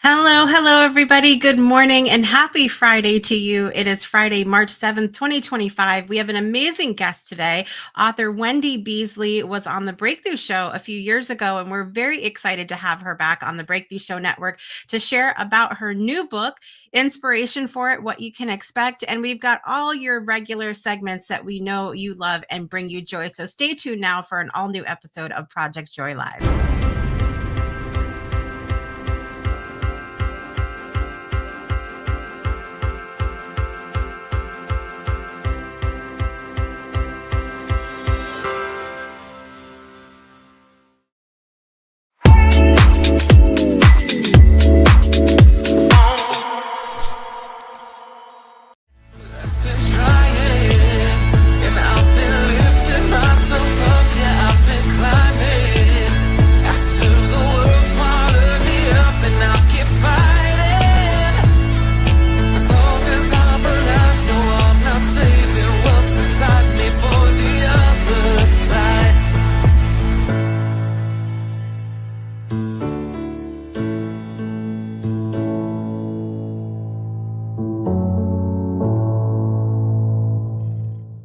Hello, everybody. Good morning and happy Friday to you. It is Friday, March 7th, 2025. We have an amazing guest today. Author Wendy Beasley was on the Breakthrough Show a few years ago, and we're very excited to have her back on the Breakthrough Show Network to share about her new book, inspiration for it, what you can expect. And we've got all your regular segments that we know you love and bring you joy. So stay tuned now for an all new episode of Project Joy Live.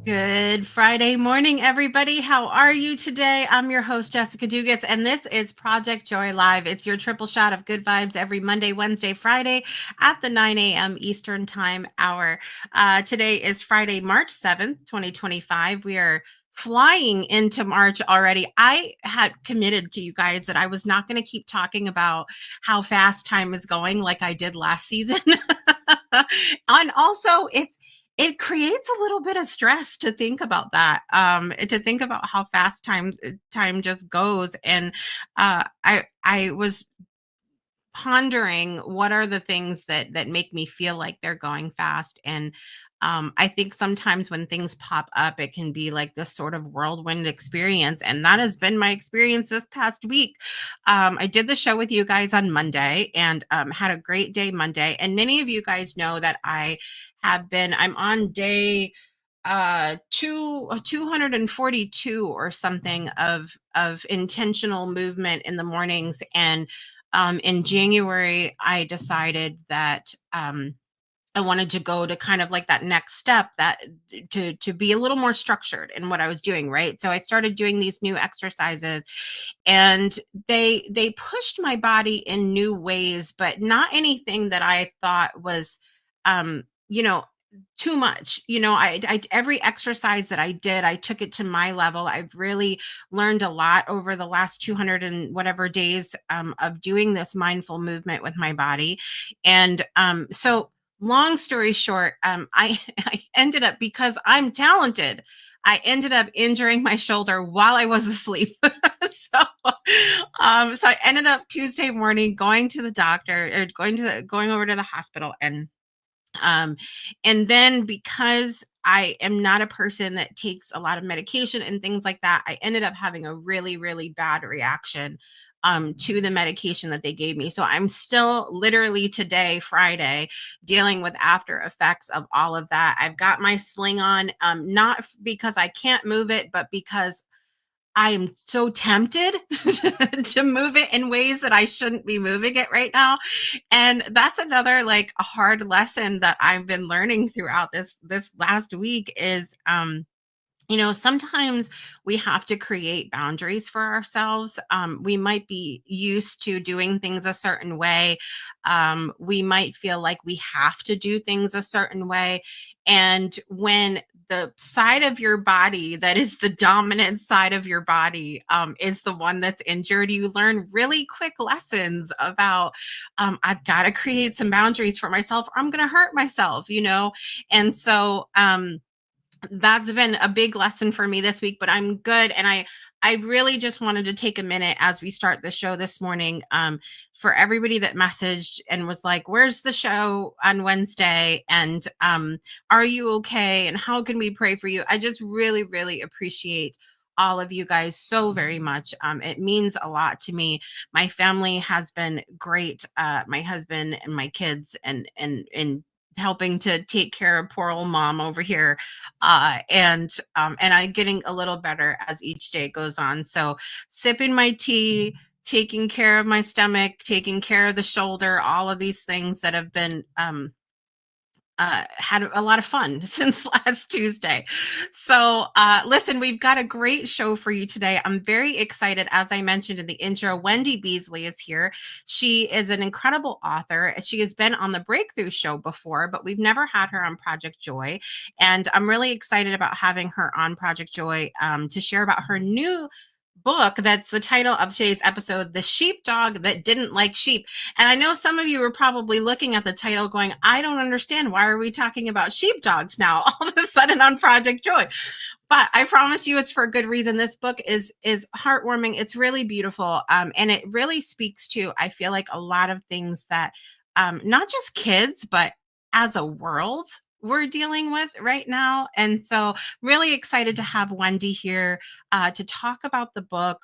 Good Friday morning, everybody. How are you today? I'm your host, Jessica Dugas, and this is Project Joy Live. It's your triple shot of good vibes every Monday, Wednesday, Friday at the 9 a.m. Eastern Time hour. Today is Friday, March 7th, 2025. We are flying into March already. I had committed to you guys that I was not going to keep talking about how fast time is going like I did last season. And also, it creates a little bit of stress to think about that, to think about how fast time just goes. And I was pondering what are the things that make me feel like they're going fast. And I think sometimes when things pop up, it can be like this sort of whirlwind experience. And that has been my experience this past week. I did the show with you guys on Monday and had a great day Monday. And many of you guys know that I'm on day 242 or something of intentional movement in the mornings. And in January, I decided that I wanted to go to kind of like that next step, that to be a little more structured in what I was doing, right? So I started doing these new exercises, and they pushed my body in new ways, but not anything that I thought was um you know too much. I every exercise that I did, I took it to my level. I've really learned a lot over the last 200 and whatever days of doing this mindful movement with my body. And so long story short, I ended up, because I'm talented, I ended up injuring my shoulder while I was asleep. So I ended up Tuesday morning going to the doctor, or going over to the hospital. Um, and then, because I am not a person that takes a lot of medication and things like that, I ended up having a really, really bad reaction to the medication that they gave me. So I'm still literally today, Friday, dealing with after effects of all of that. I've got my sling on, not because I can't move it, but because I am so tempted to move it in ways that I shouldn't be moving it right now. And that's another, like, a hard lesson that I've been learning throughout this last week is sometimes we have to create boundaries for ourselves. We might be used to doing things a certain way. We might feel like we have to do things a certain way. And when the side of your body that is the dominant side of your body is the one that's injured, you learn really quick lessons about, I've got to create some boundaries for myself, or I'm going to hurt myself. And so, that's been a big lesson for me this week, but I'm good. And I really just wanted to take a minute as we start the show this morning, for everybody that messaged and was like, where's the show on Wednesday? And are you okay? And how can we pray for you? I just really, really appreciate all of you guys so very much. It means a lot to me. My family has been great. My husband and my kids, and helping to take care of poor old mom over here, and I'm getting a little better as each day goes on. So sipping my tea, taking care of my stomach, taking care of the shoulder, all of these things that have been had a lot of fun since last Tuesday. So, listen, we've got a great show for you today. I'm very excited. As I mentioned in the intro, Wendy Beasley is here. She is an incredible author. She has been on the Breakthrough Show before, but we've never had her on Project Joy. And I'm really excited about having her on Project Joy to share about her new book. That's the title of today's episode, The Sheepdog That Didn't Like Sheep. And I know some of you are probably looking at the title going, I don't understand. Why are we talking about sheepdogs now all of a sudden on Project Joy? But I promise you it's for a good reason. This book is heartwarming. It's really beautiful. And it really speaks to, I feel like, a lot of things that not just kids, but as a world, we're dealing with right now. And so really excited to have Wendy here to talk about the book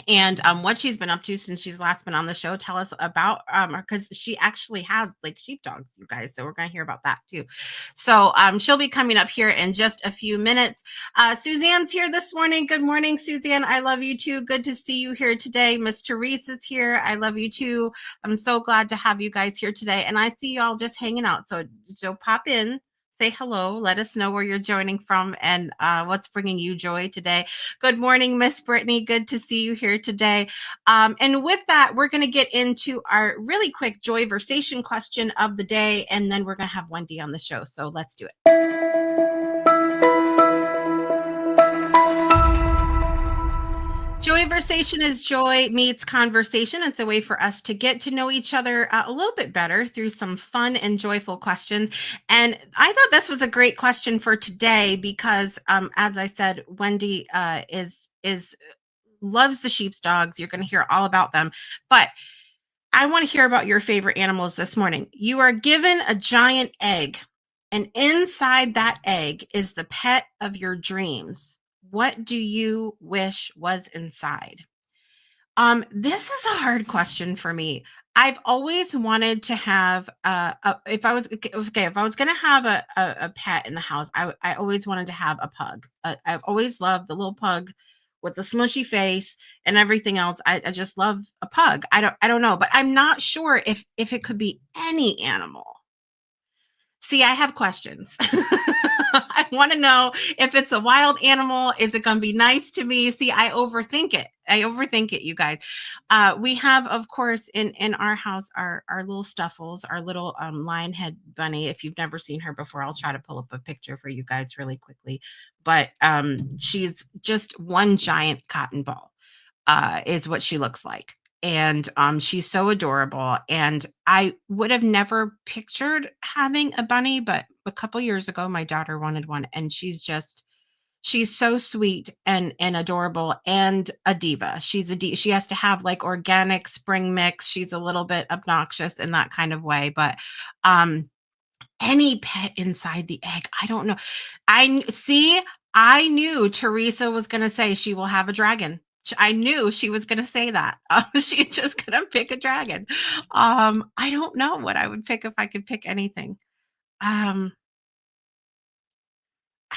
and what she's been up to since she's last been on the show. Tell us about because she actually has like sheepdogs, you guys. So we're going to hear about that too. So she'll be coming up here in just a few minutes. Suzanne's here this morning. Good morning, Suzanne. I love you too. Good to see you here today. Miss Teresa's here. I love you too. I'm so glad to have you guys here today. And I see y'all just hanging out. So pop in. Say hello. Let us know where you're joining from and what's bringing you joy today. Good morning, Miss Brittany. Good to see you here today. And with that, we're going to get into our really quick Joyversation question of the day, and then we're going to have Wendy on the show. So let's do it. Joyversation is joy meets conversation. It's a way for us to get to know each other a little bit better through some fun and joyful questions. And I thought this was a great question for today because, as I said, Wendy loves the sheepdogs. You're going to hear all about them, but I want to hear about your favorite animals this morning. You are given a giant egg, and inside that egg is the pet of your dreams. What do you wish was inside? This is a hard question for me. I've always wanted to have if I was going to have a pet in the house, I always wanted to have a pug. I've always loved the little pug with the smushy face and everything else. I just love a pug. I don't know, but I'm not sure if it could be any animal. See, I have questions. I want to know if it's a wild animal. Is it going to be nice to me? See, I overthink it, you guys. We have, of course, in our house, our little Stuffles, our little lion head bunny. If you've never seen her before, I'll try to pull up a picture for you guys really quickly. But she's just one giant cotton ball, is what she looks like. And she's so adorable. And I would have never pictured having a bunny, but a couple years ago, my daughter wanted one, and she's so sweet and adorable and a diva. She has to have like organic spring mix. She's a little bit obnoxious in that kind of way, but any pet inside the egg, I don't know. I knew Teresa was going to say she will have a dragon. I knew she was going to say that. She's just going to pick a dragon. I don't know what I would pick if I could pick anything. I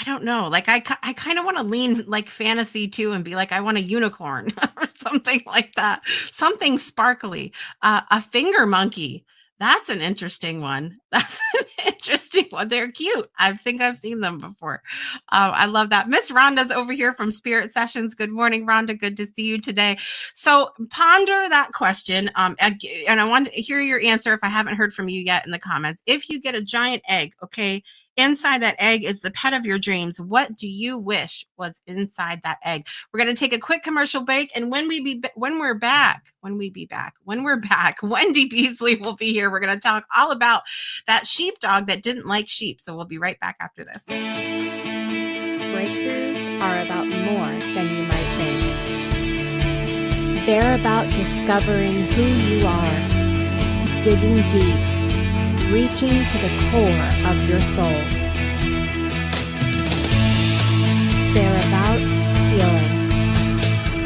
don't know. Like I kind of want to lean like fantasy too and be like, I want a unicorn or something like that. Something sparkly. A finger monkey. That's an interesting one. They're cute. I think I've seen them before. I love that. Miss Rhonda's over here from Spirit Sessions. Good morning, Rhonda. Good to see you today. So ponder that question. And I want to hear your answer if I haven't heard from you yet in the comments. If you get a giant egg, okay, inside that egg is the pet of your dreams. What do you wish was inside that egg? We're going to take a quick commercial break. And when we're back, Wendy Beasley will be here. We're going to talk all about that sheepdog that didn't like sheep. So we'll be right back after this. Breakthroughs are about more than you might think. They're about discovering who you are, digging deep, reaching to the core of your soul. They're about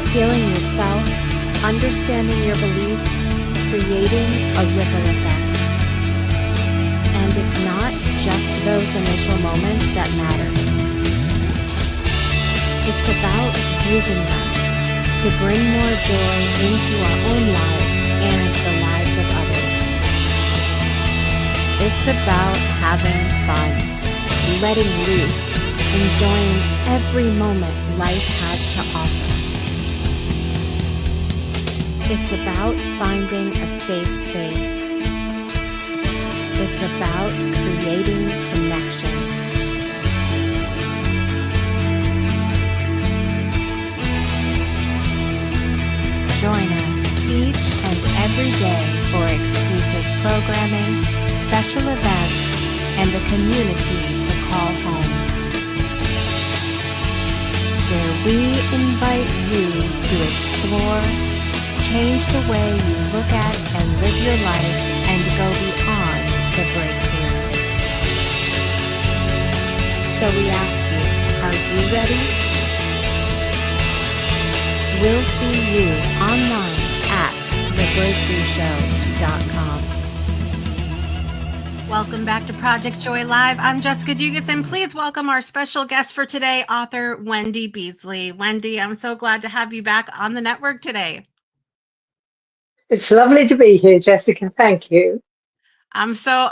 healing yourself, understanding your beliefs, creating a ripple effect. And it's not just those initial moments that matter. It's about using them to to bring more joy into our own lives and the lives of others. It's about having fun, letting loose, enjoying every moment life has to offer. It's about finding a safe space. It's about creating connection. Join us each and every day for exclusive programming, special events, and a community to call home, where we invite you to explore, change the way you look at and live your life, and go beyond the breakthrough. So we ask you, are you ready? We'll see you online at thebreakthroughshow.com. Welcome back to Project Joy Live. I'm Jessica Dugas, and please welcome our special guest for today, author Wendy Beasley. Wendy, I'm so glad to have you back on the network today. It's lovely to be here, Jessica. Thank you. I'm so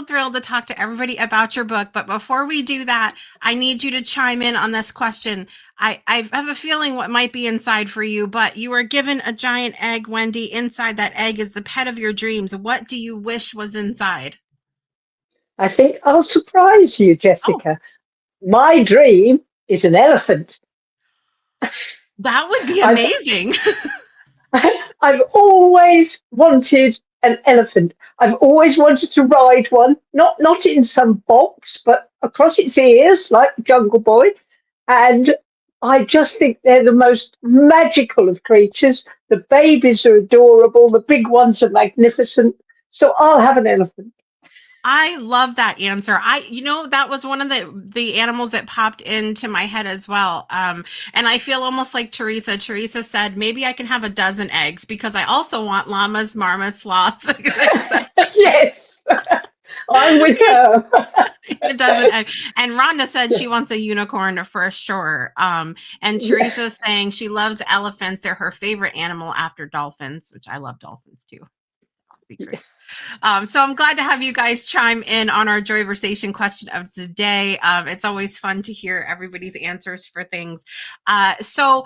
thrilled to talk to everybody about your book. But before we do that, I need you to chime in on this question. I have a feeling what might be inside for you, but you were given a giant egg, Wendy. Inside that egg is the pet of your dreams. What do you wish was inside? I think I'll surprise you, Jessica. Oh. My dream is an elephant. That would be amazing. I've always wanted an elephant. I've always wanted to ride one, not in some box, but across its ears, like Jungle Boy. And I just think they're the most magical of creatures. The babies are adorable. The big ones are magnificent. So I'll have an elephant. I love that answer. That was one of the animals that popped into my head as well. And I feel almost like Teresa. Teresa said, maybe I can have a dozen eggs because I also want llamas, marmots, sloths. Yes, I'm with her. A dozen eggs. And Rhonda said she wants a unicorn for sure. And Teresa's saying she loves elephants. They're her favorite animal after dolphins, which I love dolphins too. That'd be great. So I'm glad to have you guys chime in on our Joyversation question of the day. It's always fun to hear everybody's answers for things. So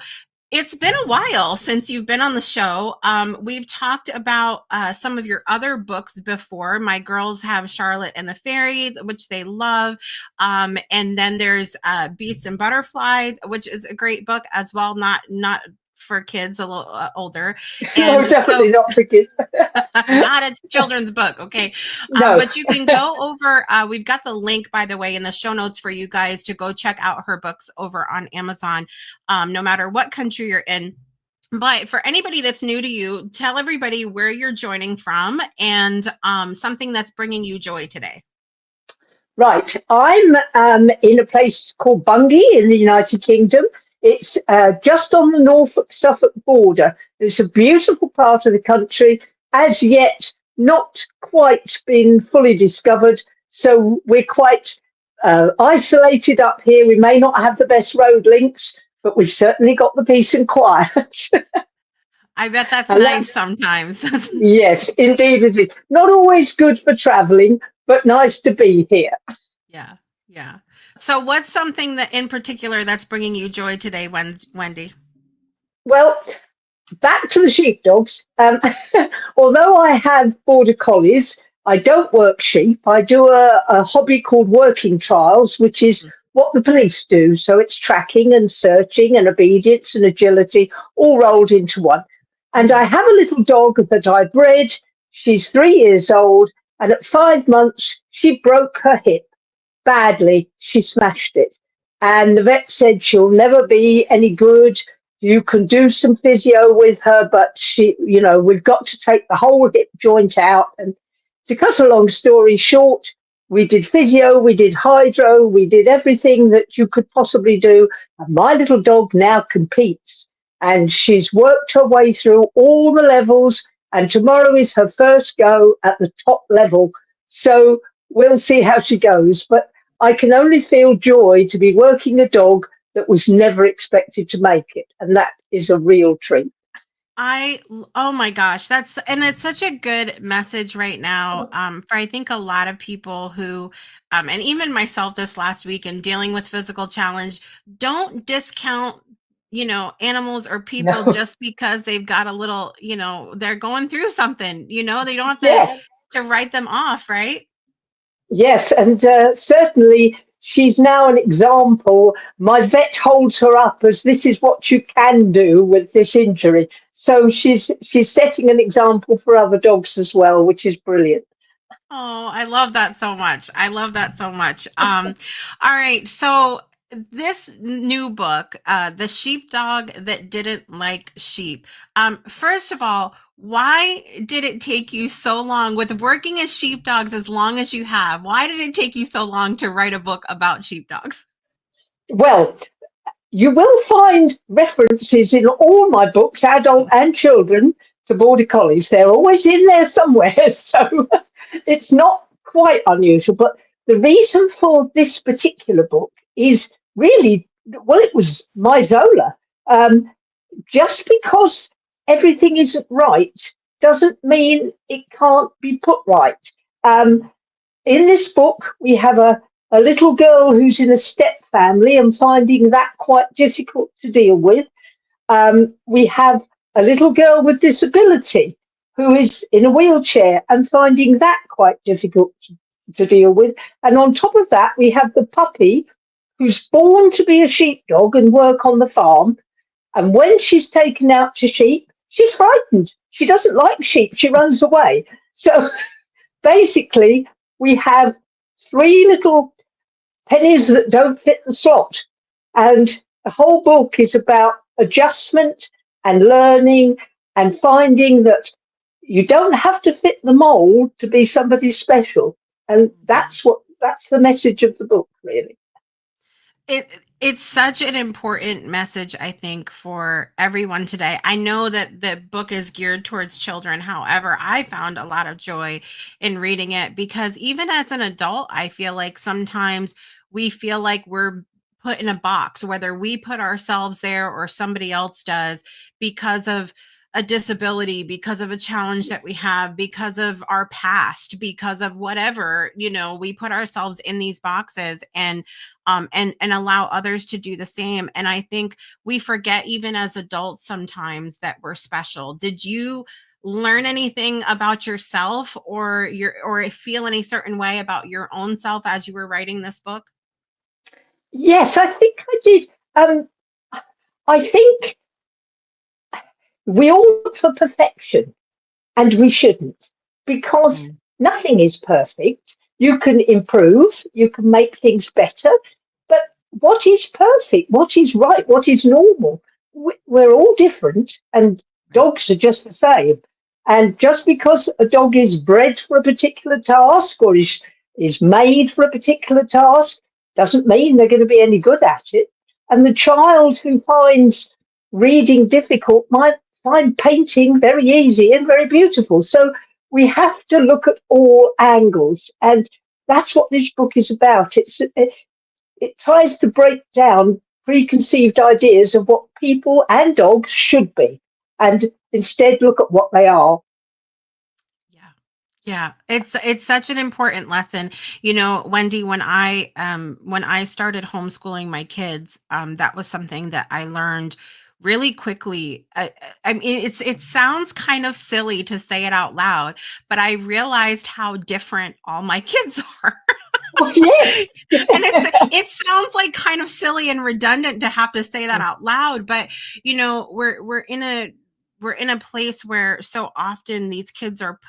it's been a while since you've been on the show. We've talked about some of your other books before. My girls have Charlotte and the Fairies, which they love. And then there's Beasts and Butterflies, which is a great book as well. Not for kids a little older. And definitely not for kids. Not a children's book, okay? No. But you can go over, we've got the link, by the way, in the show notes for you guys to go check out her books over on Amazon, no matter what country you're in. But for anybody that's new to you, tell everybody where you're joining from and something that's bringing you joy today. Right. I'm in a place called Bungay in the United Kingdom. It's just on the Norfolk-Suffolk border. It's a beautiful part of the country, as yet not quite been fully discovered. So we're quite isolated up here. We may not have the best road links, but we've certainly got the peace and quiet. I bet that's nice sometimes. Yes, indeed it is. Not always good for traveling, but nice to be here. Yeah. So what's something that in particular that's bringing you joy today, Wendy? Well, back to the sheepdogs. Although I have border collies, I don't work sheep. I do a hobby called working trials, which is what the police do. So it's tracking and searching and obedience and agility all rolled into one. And I have a little dog that I bred. She's 3 years old. And at 5 months, she broke her hip. Badly, she smashed it. And the vet said she'll never be any good. You can do some physio with her, but we've got to take the whole hip joint out. And to cut a long story short, we did physio, we did hydro, we did everything that you could possibly do. And my little dog now competes. And she's worked her way through all the levels. And tomorrow is her first go at the top level. So we'll see how she goes. But I can only feel joy to be working a dog that was never expected to make it. And that is a real treat. Oh my gosh, and it's such a good message right now, for I think a lot of people who, and even myself this last week in dealing with physical challenge, don't discount, animals or people No, just because they've got a little, they're going through something, they don't have yes, to write them off, right? yes. And certainly she's now an example. My vet holds her up as this is what you can do with this injury. So she's setting an example for other dogs as well, which is brilliant. Oh, I love that so much. I love that so much. All right. So this new book, The Sheepdog That Didn't Like Sheep. First of all, why did it take you so long with working as sheepdogs as long as you have? Why did it take you so long to write a book about sheepdogs? Well, you will find references in all my books, adult and children, to border collies. They're always in there somewhere, so it's not quite unusual. But the reason for this particular book is really, well, it was my Zola. Just because everything isn't right doesn't mean it can't be put right. Um, in this book, we have a little girl who's in a step family and finding that quite difficult to deal with. We have a little girl with disability who is in a wheelchair and finding that quite difficult to deal with. And on top of that, we have the puppy who's born to be a sheepdog and work on the farm. And when she's taken out to sheep, she's frightened. She doesn't like sheep. She runs away. So basically, we have three little pennies that don't fit the slot. And the whole book is about adjustment and learning and finding that you don't have to fit the mold to be somebody special. And that's the message of the book, really. it it's such an important message, I think, for everyone today. I know that the book is geared towards children. However, I found a lot of joy in reading it because even as an adult, I feel like sometimes we feel like we're put in a box, whether we put ourselves there or somebody else does, because of a disability, because of a challenge that we have, because of our past, because of whatever, we put ourselves in these boxes, and allow others to do the same. And I think we forget, even as adults, sometimes that we're special. Did you learn anything about yourself, or feel any certain way about your own self as you were writing this book? Yes, I think I did. I think we all look for perfection. And we shouldn't, because Mm. nothing is perfect. You can improve, you can make things better, but what is perfect? What is right? What is normal? We're all different, and Right. dogs are just the same. And just because a dog is bred for a particular task or is made for a particular task doesn't mean they're going to be any good at it. And the child who finds reading difficult might find painting very easy and very beautiful. So we have to look at all angles, and that's what this book is about. It tries to break down preconceived ideas of what people and dogs should be, and instead look at what they are. Yeah. Yeah, it's such an important lesson. Wendy, when I started homeschooling my kids, that was something that I learned really quickly. I mean, it sounds kind of silly to say it out loud, but I realized how different all my kids are. Well, yes, And it sounds like kind of silly and redundant to have to say that out loud, but we're in a place where so often these kids are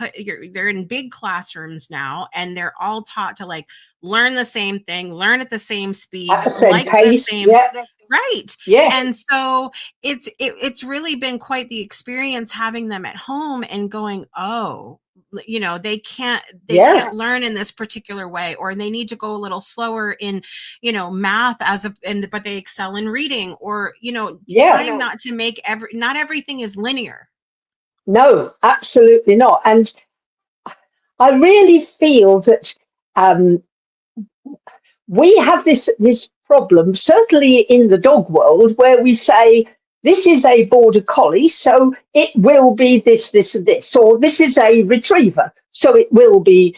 they're in big classrooms now, and they're all taught to like learn the same thing, learn at the same at speed, the same like the pace. same. Yeah, Right. yes, And so it's really been quite the experience having them at home and going, oh, they can't yeah, learn in this particular way, or they need to go a little slower in, math but they excel in reading, or, yeah. trying not to make not everything is linear. No, absolutely not. And I really feel that um, we have this problem, certainly in the dog world, where we say, this is a border collie, so it will be this, this, and this, or this is a retriever, so it will be.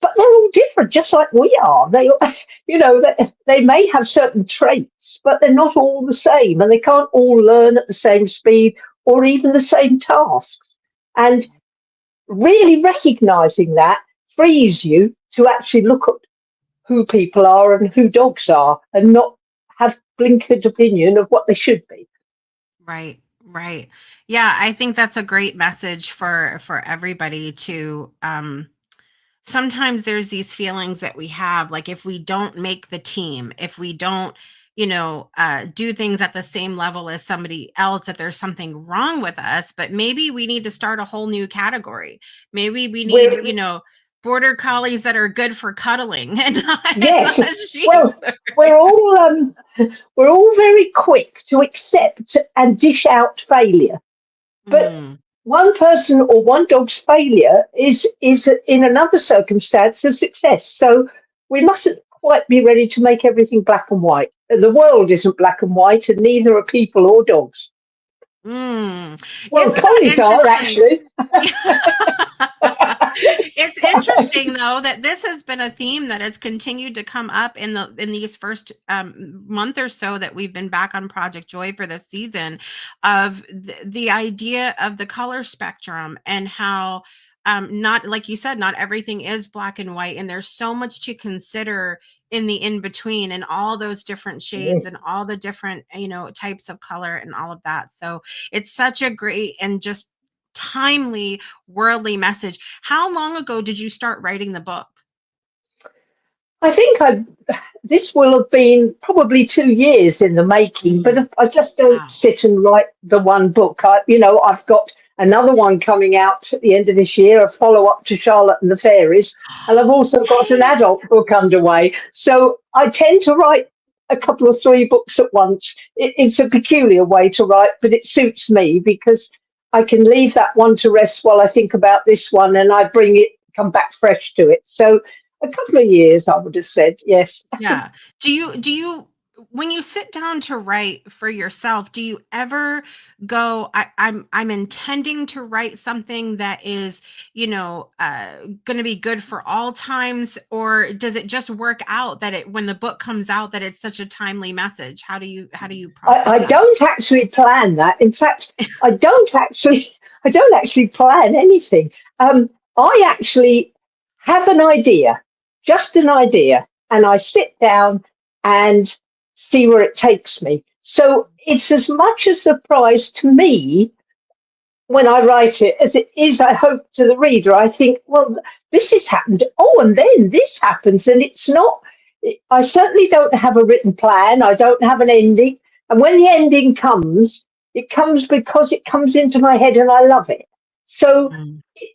But they're all different, just like we are. They, they may have certain traits, but they're not all the same, and they can't all learn at the same speed or even the same tasks. And really recognizing that frees you to actually look at who people are and who dogs are, and not have blinkered opinion of what they should be. Right, right. Yeah, I think that's a great message for everybody to sometimes there's these feelings that we have, like if we don't make the team, if we don't, do things at the same level as somebody else, that there's something wrong with us. But maybe we need to start a whole new category. Maybe we need, border collies that are good for cuddling and Yes. not sheep. Well, we're all very quick to accept and dish out failure, but one person or one dog's failure is in another circumstance a success. So we mustn't quite be ready to make everything black and white. The world isn't black and white, and neither are people or dogs. Well, collies are actually. It's interesting though that this has been a theme that has continued to come up in these first month or so that we've been back on Project Joy for this season, of the idea of the color spectrum, and how not, like you said, not everything is black and white, and there's so much to consider in the in between, and all those different shades and all the different types of color and all of that. So it's such a great and just timely worldly message. How long ago did you start writing the book? I think this will have been probably 2 years in the making, but I just don't sit and write the one book. I've got another one coming out at the end of this year, a follow-up to Charlotte and the Fairies, and I've also got an adult book underway. So I tend to write a couple of 3 books at once. It's a peculiar way to write, but it suits me because I can leave that one to rest while I think about this one, and I come back fresh to it. So a couple of years, I would have said, yes. Yeah. Do you, when you sit down to write for yourself, do you ever go, I'm intending to write something that is, going to be good for all times, or does it just work out that when the book comes out, that it's such a timely message? How do you process I don't actually plan that. In fact, I don't actually plan anything. I actually have an idea, just an idea, and I sit down and see where it takes me. So it's as much a surprise to me when I write it as it is, I hope, to the reader. I think, well, this has happened. Oh, and then this happens. And it's not, I certainly don't have a written plan. I don't have an ending. And when the ending comes, it comes because it comes into my head and I love it. So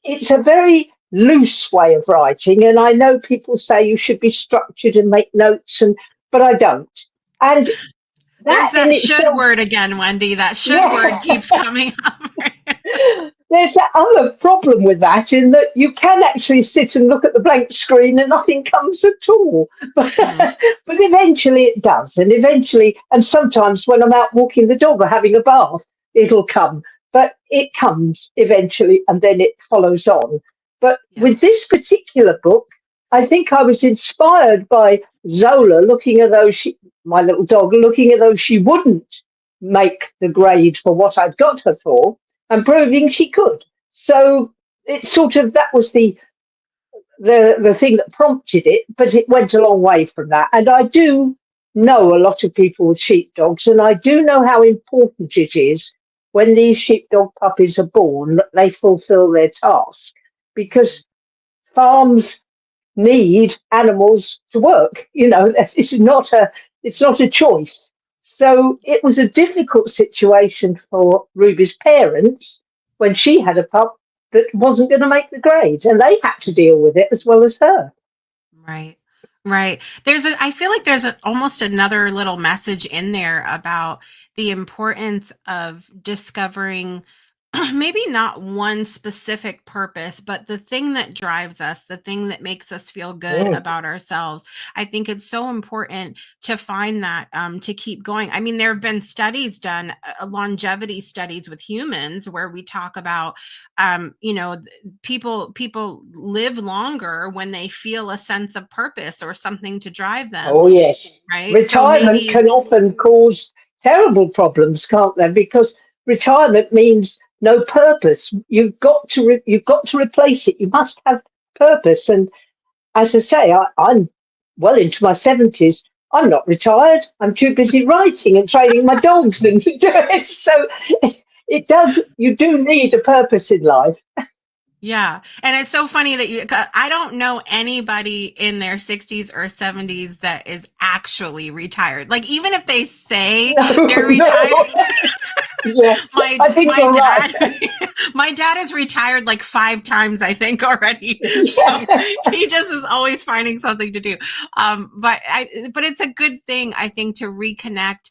it's a very loose way of writing. And I know people say you should be structured and make notes, but I don't. And there's that should word again, Wendy. That should word keeps coming up. There's that other problem with that, in that you can actually sit and look at the blank screen and nothing comes at all. But eventually it does. And sometimes when I'm out walking the dog or having a bath, it'll come. But it comes eventually, and then it follows on. But with this particular book, I think I was inspired by Zola looking at those, my little dog, looking at those she wouldn't make the grade for what I'd got her for, and proving she could. So it's sort of, that was the thing that prompted it, but it went a long way from that. And I do know a lot of people with sheepdogs, and I do know how important it is when these sheepdog puppies are born that they fulfill their task, because farms need animals to work. It's not a choice. So it was a difficult situation for Ruby's parents when she had a pup that wasn't going to make the grade, and they had to deal with it as well as her. Right. I feel like there's almost another little message in there about the importance of discovering maybe not one specific purpose, but the thing that drives us, the thing that makes us feel good Mm. about ourselves. I think it's so important to find that, to keep going. I mean, there have been studies done, longevity studies with humans, where we talk about, people live longer when they feel a sense of purpose or something to drive them, Oh, yes. right? So Retirement maybe, can often cause terrible problems, can't they? Because retirement means no purpose. You've got to replace it. You must have purpose. And as I say, I'm well into my 70s. I'm not retired. I'm too busy writing and training my dogs and to do it. So it does. You do need a purpose in life. yeah. And it's so funny that 'cause I don't know anybody in their 60s or 70s that is actually retired. Like, even if they say No, they're no. retired, Yeah, my I think my you're right. dad my dad is retired like 5 times, I think, already. So Yeah. he just is always finding something to do. But it's a good thing, I think, to reconnect.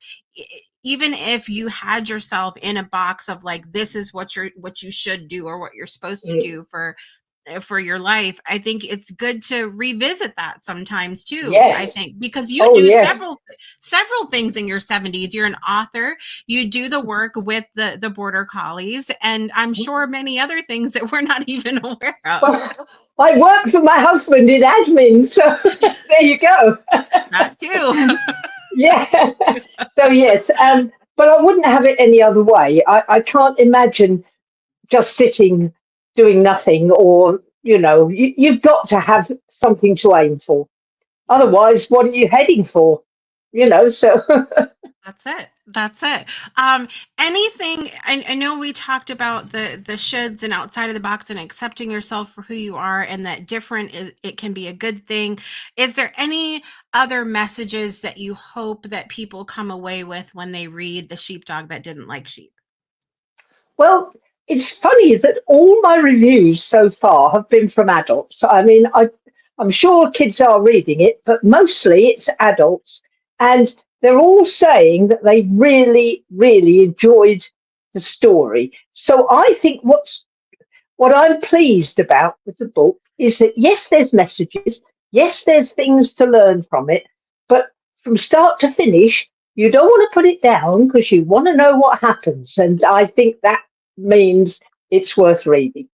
Even if you had yourself in a box of like, this is what you should do or what you're supposed to do for your life, I think it's good to revisit that sometimes too. I Yes. think, because you Oh, do yes. several things in your 70s. You're an author, you do the work with the border collies, and I'm sure many other things that we're not even aware of. Well, I work for my husband in admin, so there you go. That too. Yeah. So yes, but I wouldn't have it any other way. I can't imagine just sitting doing nothing, or you've got to have something to aim for. Yeah. Otherwise, what are you heading for? So That's it. That's it. Anything, I know we talked about the shoulds and outside of the box and accepting yourself for who you are, and that different is, it can be a good thing. Is there any other messages that you hope that people come away with when they read The Sheepdog That Didn't Like Sheep? well, it's funny that all my reviews so far have been from adults. I mean, I'm sure kids are reading it, but mostly it's adults. And they're all saying that they really, really enjoyed the story. So I think what I'm pleased about with the book is that, yes, there's messages, yes, there's things to learn from it, but from start to finish, you don't want to put it down because you want to know what happens. And I think that means it's worth reading.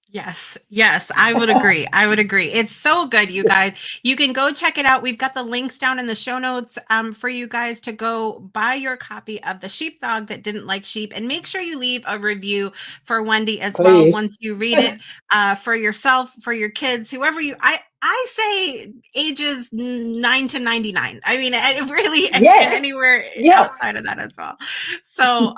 Yes, yes, I would agree. I would agree. It's so good, you guys. You can go check it out. We've got the links down in the show notes, for you guys to go buy your copy of The Sheepdog That Didn't Like Sheep, and make sure you leave a review for Wendy as well Please. once you read it, for yourself, for your kids, whoever you. I say ages 9 to 99. I mean, really, and Yes. anywhere Yeah. outside of that as well. So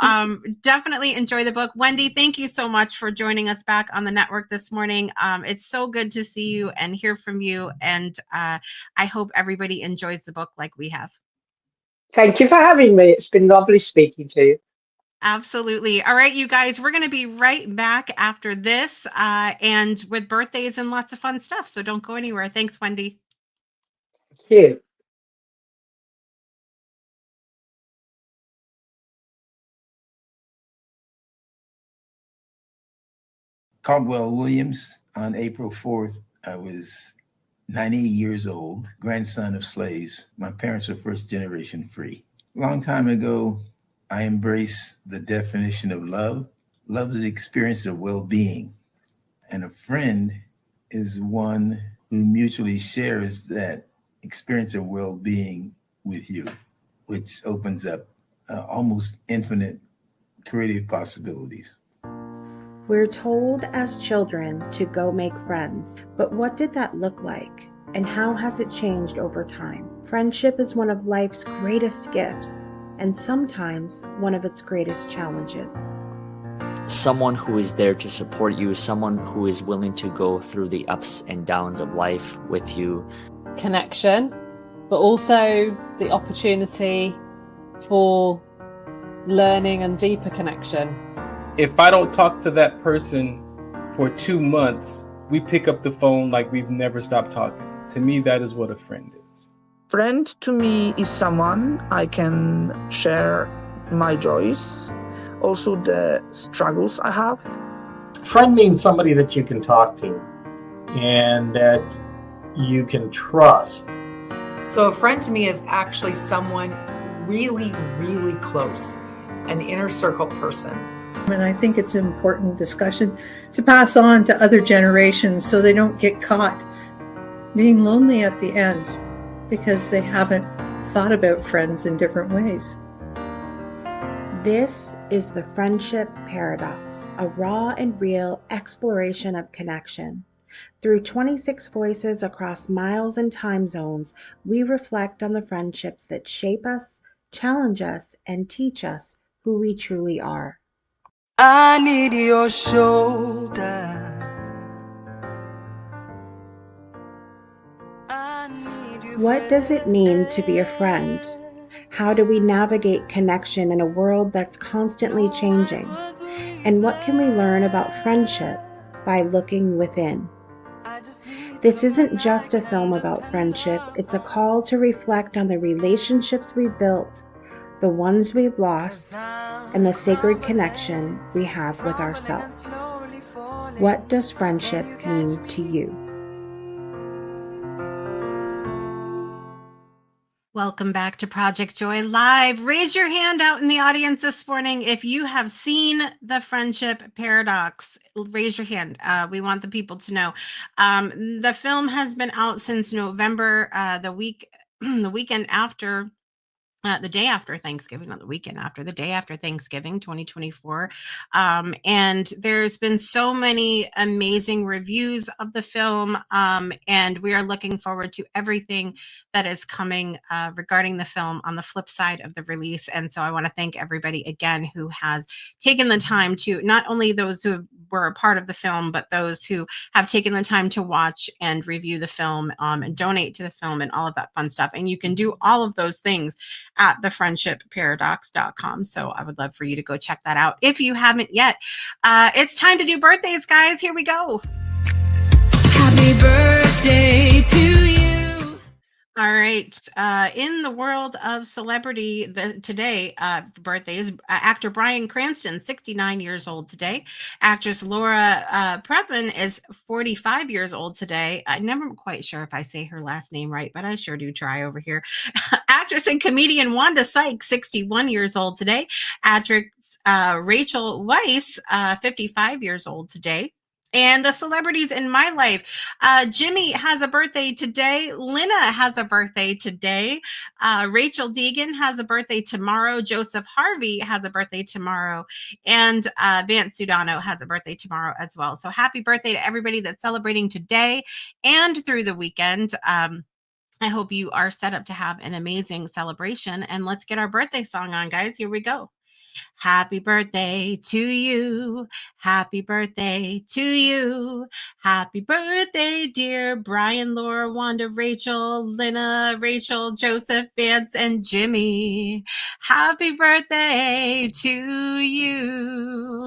definitely enjoy the book. Wendy, thank you so much for joining us back on the network this morning. It's so good to see you and hear from you. And I hope everybody enjoys the book like we have. Thank you for having me. It's been lovely speaking to you. Absolutely. All right, you guys, we're going to be right back after this, and with birthdays and lots of fun stuff. So don't go anywhere. Thanks, Wendy. Thank you. Caldwell Williams. On April 4th, I was 90 years old, grandson of slaves. My parents were first generation free. A long time ago, I embraced the definition of love. Love is the experience of well-being, and a friend is one who mutually shares that experience of well-being with you, which opens up almost infinite creative possibilities. We're told as children to go make friends, but what did that look like? And how has it changed over time? Friendship is one of life's greatest gifts, and sometimes one of its greatest challenges. Someone who is there to support you, someone who is willing to go through the ups and downs of life with you. Connection, but also the opportunity for learning and deeper connection. If I don't talk to that person for 2 months, we pick up the phone like we've never stopped talking. To me, that is what a friend is. Friend to me is someone I can share my joys, also the struggles I have. Friend means somebody that you can talk to and that you can trust. So a friend to me is actually someone really, really close, an inner circle person. And I think it's an important discussion to pass on to other generations so they don't get caught being lonely at the end because they haven't thought about friends in different ways. This is the Friendship Paradox, a raw and real exploration of connection. Through 26 voices across miles and time zones, we reflect on the friendships that shape us, challenge us, and teach us who we truly are. I need your shoulder. What does it mean to be a friend? How do we navigate connection in a world that's constantly changing? And what can we learn about friendship by looking within? This isn't just a film about friendship, it's a call to reflect on the relationships we built, the ones we've lost, and the sacred connection we have with ourselves. What does friendship mean to you? Welcome back to Project Joy Live. Raise your hand out in the audience this morning if you have seen the Friendship Paradox. Raise your hand. We want the people to know. The film has been out since November, the weekend after. The day after Thanksgiving, not the weekend after, the day after Thanksgiving, 2024. And there's been so many amazing reviews of the film. And we are looking forward to everything that is coming regarding the film on the flip side of the release. And so I want to thank everybody again who has taken the time to, not only those who were a part of the film, but those who have taken the time to watch and review the film and donate to the film and all of that fun stuff. And you can do all of those things at thefriendshipparadox.com. So I would love for you to go check that out if you haven't yet. It's time to do birthdays, guys. Here we go. Happy birthday to you. All right. In the world of celebrity today, birthdays, actor Bryan Cranston, 69 years old today. Actress Laura Prepon is 45 years old today. I'm never quite sure if I say her last name right, but I sure do try over here. Actress and comedian Wanda Sykes, 61 years old today. Actress Rachel Weisz, 55 years old today. And the celebrities in my life, Jimmy has a birthday today. Lynna has a birthday today. Rachel Deegan has a birthday tomorrow. Joseph Harvey has a birthday tomorrow. And Vance Sudano has a birthday tomorrow as well. So happy birthday to everybody that's celebrating today and through the weekend. I hope you are set up to have an amazing celebration. And let's get our birthday song on, guys. Here we go. Happy birthday to you. Happy birthday to you. Happy birthday, dear Brian, Laura, Wanda, Rachel, Lynna, Rachel, Joseph, Vance, and Jimmy. Happy birthday to you.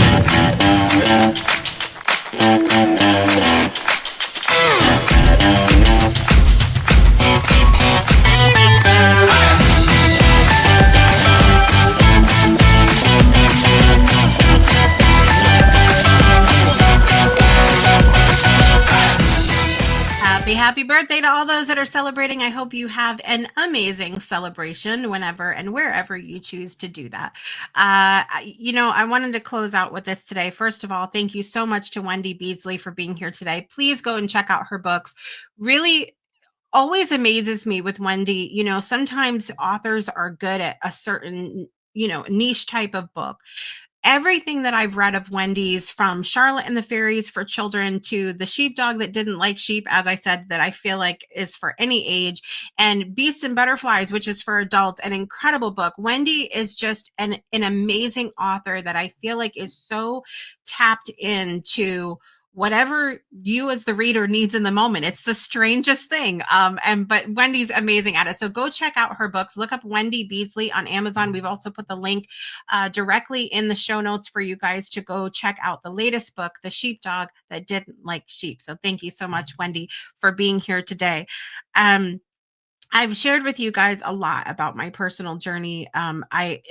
Happy birthday to all those that are celebrating. I hope you have an amazing celebration whenever and wherever you choose to do that. I wanted to close out with this today. First of all, thank you so much to Wendy Beasley for being here today. Please go and check out her books. Really always amazes me with Wendy. Sometimes authors are good at a certain, niche type of book. Everything that I've read of Wendy's, from Charlotte and the Fairies for children to The Sheepdog That Didn't Like Sheep, as I said, that I feel like is for any age, and Beasts and Butterflies, which is for adults, an incredible book. Wendy is just an amazing author that I feel like is so tapped into whatever you as the reader needs in the moment. It's the strangest thing. But Wendy's amazing at it. So go check out her books. Look up Wendy Beasley on Amazon. We've also put the link directly in the show notes for you guys to go check out the latest book, The Sheepdog That Didn't Like Sheep. So thank you so much, Wendy, for being here today. I've shared with you guys a lot about my personal journey. I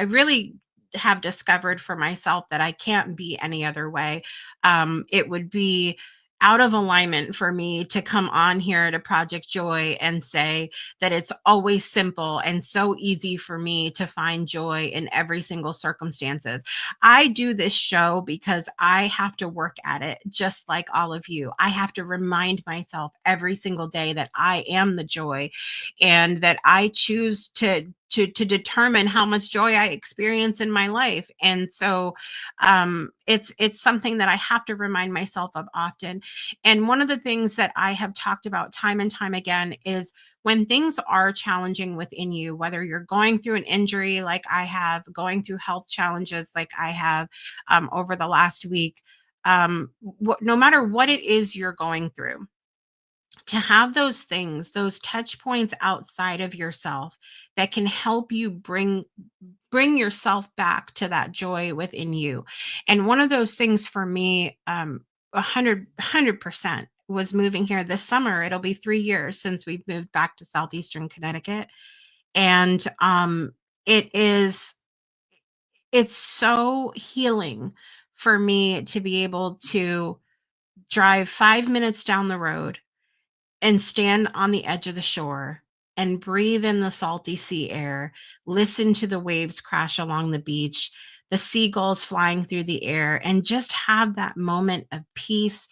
really have discovered for myself that I can't be any other way. It would be out of alignment for me to come on here to Project Joy and say that it's always simple and so easy for me to find joy in every single circumstances. I do this show because I have to work at it just like all of you. I have to remind myself every single day that I am the joy and that I choose to determine how much joy I experience in my life. And so it's something that I have to remind myself of often. And one of the things that I have talked about time and time again is when things are challenging within you, whether you're going through an injury like I have, going through health challenges like I have over the last week, no matter what it is you're going through, to have those things, those touch points outside of yourself that can help you bring yourself back to that joy within you. And one of those things for me, 100% was moving here this summer. It'll be 3 years since we've moved back to Southeastern Connecticut. And it's so healing for me to be able to drive 5 minutes down the road and stand on the edge of the shore and breathe in the salty sea air, listen to the waves crash along the beach, the seagulls flying through the air, and just have that moment of peace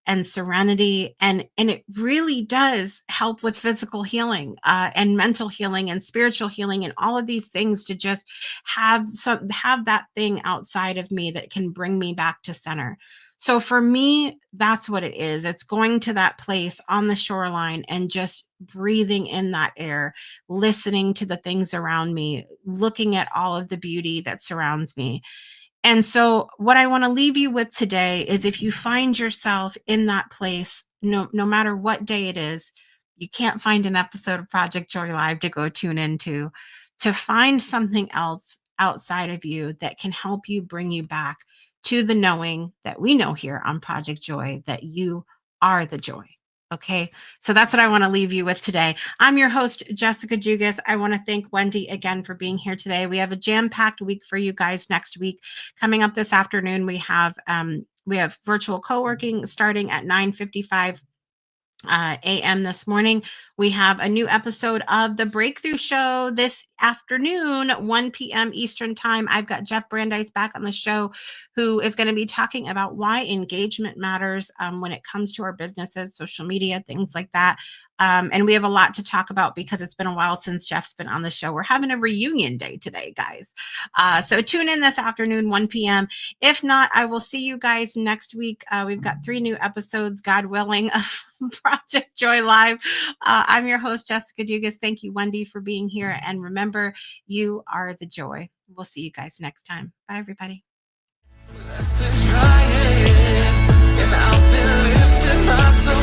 and serenity. And it really does help with physical healing and mental healing and spiritual healing and all of these things, to just have that thing outside of me that can bring me back to center. So for me, that's what it is. It's going to that place on the shoreline and just breathing in that air, listening to the things around me, looking at all of the beauty that surrounds me. And so what I want to leave you with today is, if you find yourself in that place, no matter what day it is, you can't find an episode of Project Joy Live to go tune into, to find something else outside of you that can help you, bring you back to the knowing that we know here on Project Joy, that you are the joy. Okay, so that's what I want to leave you with today. I'm your host, Jessica Dugas. I want to thank Wendy again for being here today. We have a jam-packed week for you guys next week. Coming up this afternoon, we have virtual co-working starting at 9:55 a.m. this morning. We have a new episode of The Breakthrough Show this afternoon, 1 p.m. Eastern Time. I've got Jeff Brandeis back on the show, who is going to be talking about why engagement matters when it comes to our businesses, social media, things like that. And we have a lot to talk about because it's been a while since Jeff's been on the show. We're having a reunion day today, guys. So tune in this afternoon, 1 p.m. If not, I will see you guys next week. We've got 3 new episodes, God willing, of Project Joy Live. I'm your host, Jessica Dugas. Thank you, Wendy, for being here. And remember, you are the joy. We'll see you guys next time. Bye, everybody. I've been trying, and I've been lifting myself.